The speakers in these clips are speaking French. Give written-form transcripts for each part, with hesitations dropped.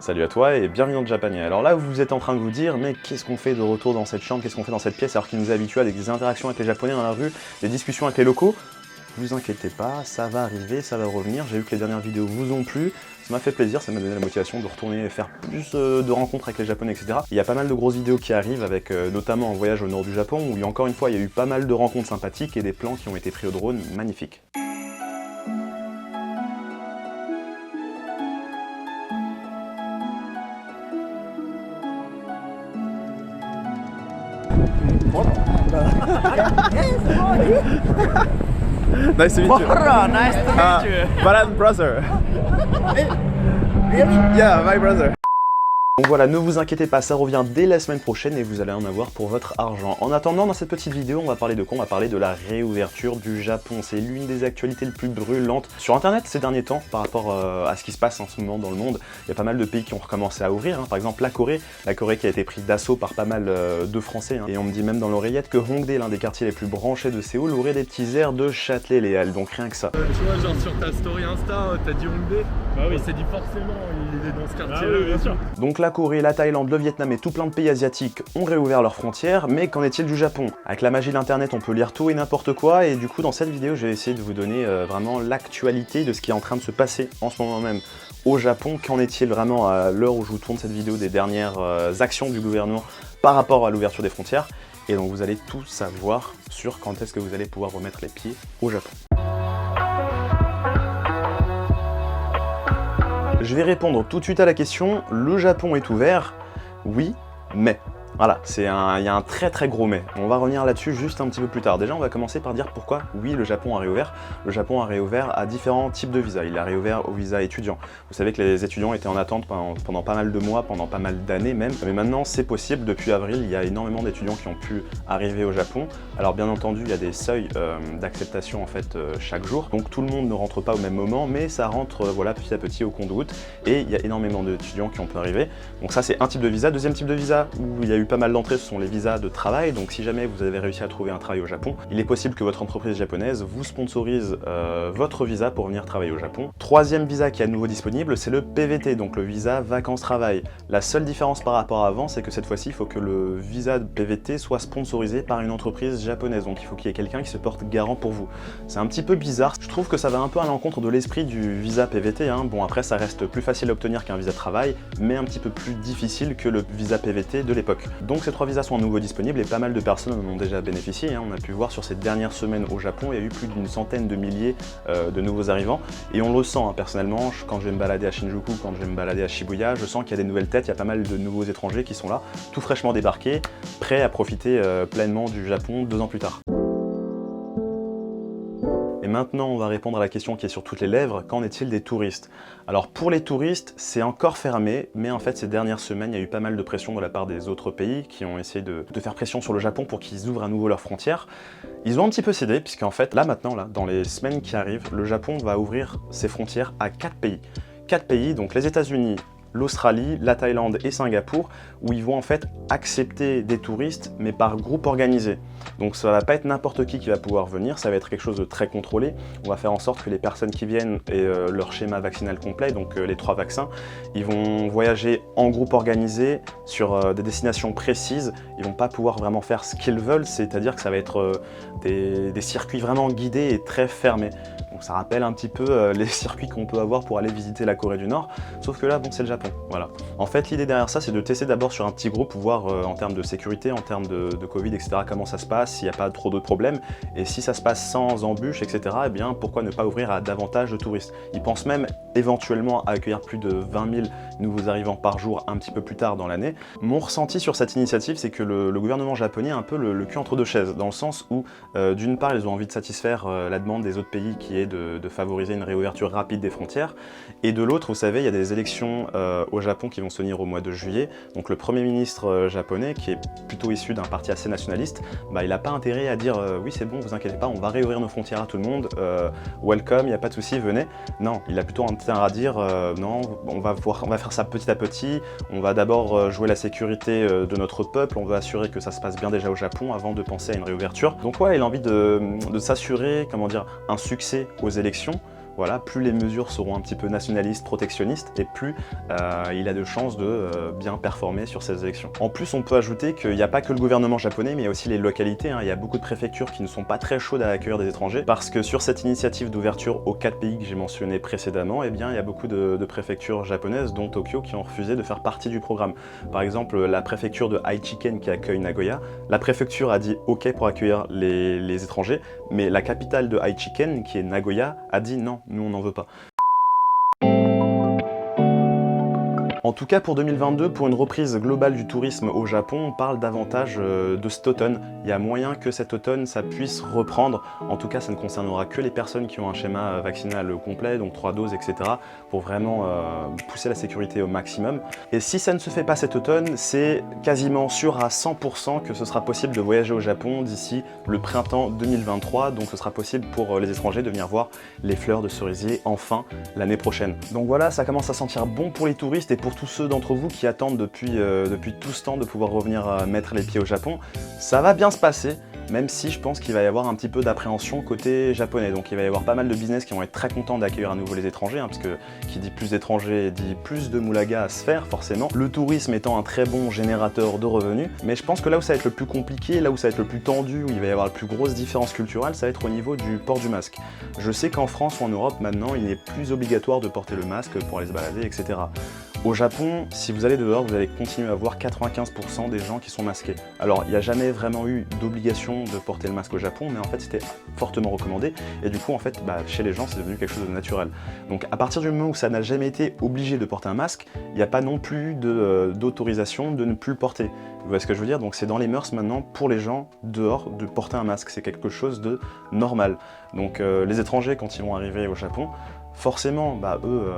Salut à toi et bienvenue dans le Japanier. Alors là, vous êtes en train de vous dire, mais qu'est-ce qu'on fait de retour dans cette chambre, qu'est-ce qu'on fait dans cette pièce alors qu'il nous est habitué avec des interactions avec les Japonais dans la rue, des discussions avec les locaux? Vous inquiétez pas, ça va arriver, ça va revenir. J'ai vu que les dernières vidéos vous ont plu, ça m'a fait plaisir, ça m'a donné la motivation de retourner faire plus de rencontres avec les Japonais, etc. Il y a pas mal de grosses vidéos qui arrivent avec notamment un voyage au nord du Japon où encore une fois il y a eu pas mal de rencontres sympathiques et des plans qui ont été pris au drone magnifiques. Nice to meet you. Nice to meet you. Baran brother. Really? Yeah, my brother. Donc voilà, ne vous inquiétez pas, ça revient dès la semaine prochaine et vous allez en avoir pour votre argent. En attendant, dans cette petite vidéo, on va parler de quoi? On va parler de la réouverture du Japon. C'est l'une des actualités les plus brûlantes sur internet ces derniers temps par rapport à ce qui se passe en ce moment dans le monde. Il y a pas mal de pays qui ont recommencé à ouvrir, hein. Par exemple la Corée qui a été prise d'assaut par pas mal de Français, hein. Et on me dit même dans l'oreillette que Hongdae, l'un des quartiers les plus branchés de Séoul, aurait des petits airs de Châtelet les Halles, donc rien que ça. Tu vois, genre sur ta story Insta, t'as dit Hongdae, bah oui. On s'est dit forcément, il est dans ce quartier-là. Ah oui, bien sûr. Donc la Corée, la Thaïlande, le Vietnam et tout plein de pays asiatiques ont réouvert leurs frontières, mais qu'en est-il du Japon? Avec la magie de l'internet, on peut lire tout et n'importe quoi, et du coup dans cette vidéo, je vais essayer de vous donner vraiment l'actualité de ce qui est en train de se passer en ce moment même au Japon. Qu'en est-il vraiment à l'heure où je vous tourne cette vidéo des dernières actions du gouvernement par rapport à l'ouverture des frontières? Et donc vous allez tout savoir sur quand est-ce que vous allez pouvoir remettre les pieds au Japon. Je vais répondre tout de suite à la question, le Japon est ouvert? Oui, mais. Voilà, il y a un très gros mais. On va revenir là-dessus juste un petit peu plus tard. Déjà, on va commencer par dire pourquoi, oui, le Japon a réouvert. Le Japon a réouvert à différents types de visas. Il a réouvert au visa étudiant. Vous savez que les étudiants étaient en attente pendant pas mal de mois, pendant pas mal d'années même. Mais maintenant, c'est possible. Depuis avril, il y a énormément d'étudiants qui ont pu arriver au Japon. Alors, bien entendu, il y a des seuils d'acceptation en fait chaque jour. Donc, tout le monde ne rentre pas au même moment, mais ça rentre voilà, petit à petit au compte-gouttes. Et il y a énormément d'étudiants qui ont pu arriver. Donc ça, c'est un type de visa. Deuxième type de visa où il y a eu pas mal d'entrées, ce sont les visas de travail. Donc si jamais vous avez réussi à trouver un travail au Japon, il est possible que votre entreprise japonaise vous sponsorise votre visa pour venir travailler au Japon. Troisième visa qui est à nouveau disponible, c'est le PVT, donc le visa vacances-travail. La seule différence par rapport à avant, c'est que cette fois-ci, il faut que le visa de PVT soit sponsorisé par une entreprise japonaise. Donc il faut qu'il y ait quelqu'un qui se porte garant pour vous. C'est un petit peu bizarre. Je trouve que ça va un peu à l'encontre de l'esprit du visa PVT, hein. Bon, après, ça reste plus facile à obtenir qu'un visa de travail, mais un petit peu plus difficile que le visa PVT de l'époque. Donc ces trois visas sont à nouveau disponibles et pas mal de personnes en ont déjà bénéficié, hein. On a pu voir sur ces dernières semaines au Japon, il y a eu plus d'une centaine de milliers de nouveaux arrivants. Et on le sent, hein, personnellement, quand je vais me balader à Shinjuku, quand je vais me balader à Shibuya, je sens qu'il y a des nouvelles têtes, il y a pas mal de nouveaux étrangers qui sont là, tout fraîchement débarqués, prêts à profiter pleinement du Japon 2 ans plus tard. Et maintenant, on va répondre à la question qui est sur toutes les lèvres, qu'en est-il des touristes? Alors pour les touristes, c'est encore fermé, mais en fait ces dernières semaines, il y a eu pas mal de pression de la part des autres pays qui ont essayé de faire pression sur le Japon pour qu'ils ouvrent à nouveau leurs frontières. Ils ont un petit peu cédé, puisqu'en fait, là maintenant, dans les semaines qui arrivent, le Japon va ouvrir ses frontières à 4 pays. 4 pays, donc les États-Unis, l'Australie, la Thaïlande et Singapour, où ils vont en fait accepter des touristes, mais par groupe organisé. Donc ça va pas être n'importe qui va pouvoir venir, ça va être quelque chose de très contrôlé. On va faire en sorte que les personnes qui viennent aient leur schéma vaccinal complet, donc les 3 vaccins. Ils vont voyager en groupe organisé sur des destinations précises. Ils vont pas pouvoir vraiment faire ce qu'ils veulent, c'est-à-dire que ça va être des circuits vraiment guidés et très fermés. Donc ça rappelle un petit peu les circuits qu'on peut avoir pour aller visiter la Corée du Nord, sauf que là, bon, c'est le Japon, voilà. En fait, l'idée derrière ça, c'est de tester d'abord sur un petit groupe, voir en termes de sécurité, en termes de Covid, etc., comment ça se passe, s'il n'y a pas trop d'autres problèmes, et si ça se passe sans embûches, etc., eh bien, pourquoi ne pas ouvrir à davantage de touristes? Ils pensent même éventuellement à accueillir plus de 20 000 nouveaux arrivants par jour un petit peu plus tard dans l'année. Mon ressenti sur cette initiative, c'est que le gouvernement japonais a un peu le cul entre deux chaises, dans le sens où, d'une part, ils ont envie de satisfaire la demande des autres pays qui est de favoriser une réouverture rapide des frontières, et de l'autre, vous savez, il y a des élections au Japon qui vont se tenir au mois de juillet, donc le Premier ministre japonais, qui est plutôt issu d'un parti assez nationaliste, bah, il n'a pas intérêt à dire oui c'est bon, vous inquiétez pas, on va réouvrir nos frontières à tout le monde, welcome, il n'y a pas de souci, venez. Non, il a plutôt intérêt à dire non, on va faire ça petit à petit, on va d'abord jouer la sécurité de notre peuple, on va assurer que ça se passe bien déjà au Japon avant de penser à une réouverture. Donc ouais, il a envie de s'assurer, comment dire, un succès aux élections. voilà, plus les mesures seront un petit peu nationalistes, protectionnistes, et plus il a de chances de bien performer sur ces élections. En plus, on peut ajouter qu'il n'y a pas que le gouvernement japonais, mais il y a aussi les localités, hein. Il y a beaucoup de préfectures qui ne sont pas très chaudes à accueillir des étrangers, parce que sur cette initiative d'ouverture aux 4 pays que j'ai mentionné précédemment, eh bien, il y a beaucoup de préfectures japonaises, dont Tokyo, qui ont refusé de faire partie du programme. Par exemple, la préfecture de Aichiken qui accueille Nagoya, la préfecture a dit OK pour accueillir les étrangers, mais la capitale de Aichiken, qui est Nagoya, a dit non, nous on n'en veut pas. En tout cas pour 2022, pour une reprise globale du tourisme au Japon, on parle davantage de cet automne. Il y a moyen que cet automne ça puisse reprendre. En tout cas, ça ne concernera que les personnes qui ont un schéma vaccinal complet, donc 3 doses, etc. pour vraiment pousser la sécurité au maximum. Et si ça ne se fait pas cet automne, c'est quasiment sûr à 100% que ce sera possible de voyager au Japon d'ici le printemps 2023. Donc ce sera possible pour les étrangers de venir voir les fleurs de cerisier enfin l'année prochaine. Donc voilà, ça commence à sentir bon pour les touristes et pour tous ceux d'entre vous qui attendent depuis tout ce temps de pouvoir revenir mettre les pieds au Japon. Ça va bien se passer, même si je pense qu'il va y avoir un petit peu d'appréhension côté japonais. Donc il va y avoir pas mal de business qui vont être très contents d'accueillir à nouveau les étrangers, hein, parce que qui dit plus d'étrangers dit plus de moulaga à se faire forcément. Le tourisme étant un très bon générateur de revenus, mais je pense que là où ça va être le plus compliqué, là où ça va être le plus tendu, où il va y avoir la plus grosse différence culturelle, ça va être au niveau du port du masque. Je sais qu'en France ou en Europe maintenant, il n'est plus obligatoire de porter le masque pour aller se balader, etc. Au Japon, si vous allez dehors, vous allez continuer à voir 95% des gens qui sont masqués. Alors, il n'y a jamais vraiment eu d'obligation de porter le masque au Japon, mais en fait, c'était fortement recommandé. Et du coup, en fait, chez les gens, c'est devenu quelque chose de naturel. Donc, à partir du moment où ça n'a jamais été obligé de porter un masque, il n'y a pas non plus d'autorisation de ne plus le porter. Vous voyez ce que je veux dire? Donc, c'est dans les mœurs maintenant, pour les gens, dehors, de porter un masque. C'est quelque chose de normal. Donc, les étrangers, quand ils vont arriver au Japon, forcément, eux,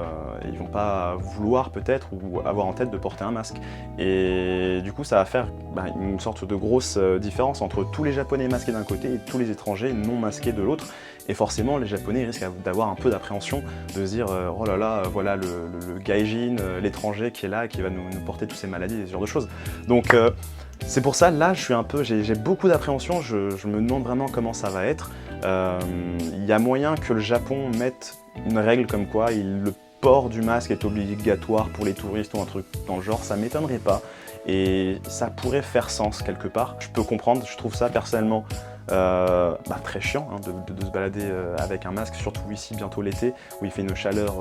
ils vont pas vouloir peut-être ou avoir en tête de porter un masque. Et du coup, ça va faire une sorte de grosse différence entre tous les Japonais masqués d'un côté et tous les étrangers non masqués de l'autre. Et forcément, les Japonais risquent d'avoir un peu d'appréhension, de se dire oh là là, voilà le gaijin, l'étranger qui est là, qui va nous porter toutes ces maladies et ce genre de choses. Donc, c'est pour ça, là, j'ai beaucoup d'appréhension, je me demande vraiment comment ça va être. Il y a moyen que le Japon mette une règle comme quoi le port du masque est obligatoire pour les touristes ou un truc dans le genre, ça m'étonnerait pas. Et ça pourrait faire sens quelque part. Je peux comprendre, je trouve ça personnellement très chiant hein, de se balader avec un masque, surtout ici bientôt l'été, où il fait une chaleur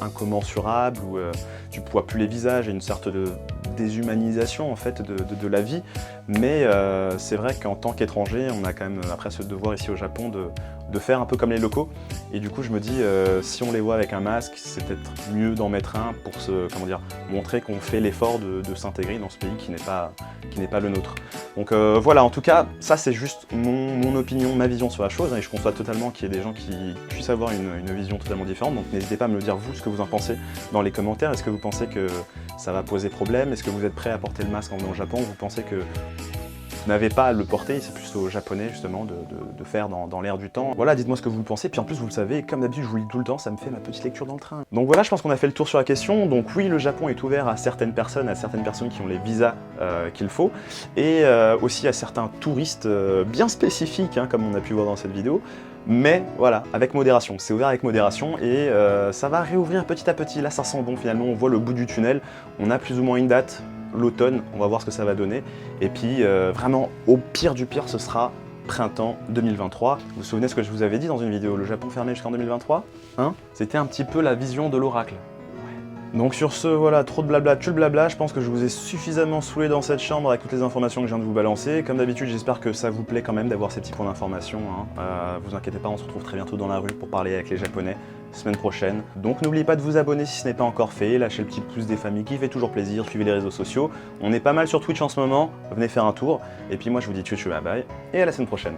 incommensurable, où tu ne vois plus les visages et une sorte de déshumanisation en fait de la vie. Mais c'est vrai qu'en tant qu'étranger, on a quand même après ce devoir ici au Japon de faire un peu comme les locaux. Et du coup, je me dis, si on les voit avec un masque, c'est peut-être mieux d'en mettre un pour montrer qu'on fait l'effort de s'intégrer dans ce pays qui n'est pas le nôtre. Donc voilà, en tout cas, ça c'est juste mon opinion, ma vision sur la chose, hein, et je conçois totalement qu'il y ait des gens qui puissent avoir une vision totalement différente. Donc n'hésitez pas à me le dire vous, ce que vous en pensez dans les commentaires. Est-ce que vous pensez que ça va poser problème? Est-ce que vous êtes prêt à porter le masque en venant au Japon? Vous pensez que vous n'avez pas à le porter, c'est plus aux Japonais justement de faire dans l'air du temps. Voilà, dites-moi ce que vous pensez, puis en plus vous le savez, comme d'habitude je vous lis tout le temps, ça me fait ma petite lecture dans le train. Donc voilà, je pense qu'on a fait le tour sur la question. Donc oui, le Japon est ouvert à certaines personnes qui ont les visas qu'il faut, et aussi à certains touristes bien spécifiques, hein, comme on a pu voir dans cette vidéo. Mais voilà, avec modération, c'est ouvert avec modération et ça va réouvrir petit à petit. Là ça sent bon finalement, on voit le bout du tunnel, on a plus ou moins une date, l'automne, on va voir ce que ça va donner. Et puis vraiment, au pire du pire, ce sera printemps 2023. Vous vous souvenez ce que je vous avais dit dans une vidéo, le Japon fermé jusqu'en 2023 hein? C'était un petit peu la vision de l'oracle. Donc sur ce, voilà, trop de blabla, tue le blabla, je pense que je vous ai suffisamment saoulé dans cette chambre avec toutes les informations que je viens de vous balancer. Comme d'habitude, j'espère que ça vous plaît quand même d'avoir ces petits points d'information. Hein. Vous inquiétez pas, on se retrouve très bientôt dans la rue pour parler avec les Japonais, semaine prochaine. Donc n'oubliez pas de vous abonner si ce n'est pas encore fait, lâchez le petit pouce des familles qui fait toujours plaisir, suivez les réseaux sociaux. On est pas mal sur Twitch en ce moment, venez faire un tour. Et puis moi je vous dis tchou tchou bye bye, et à la semaine prochaine.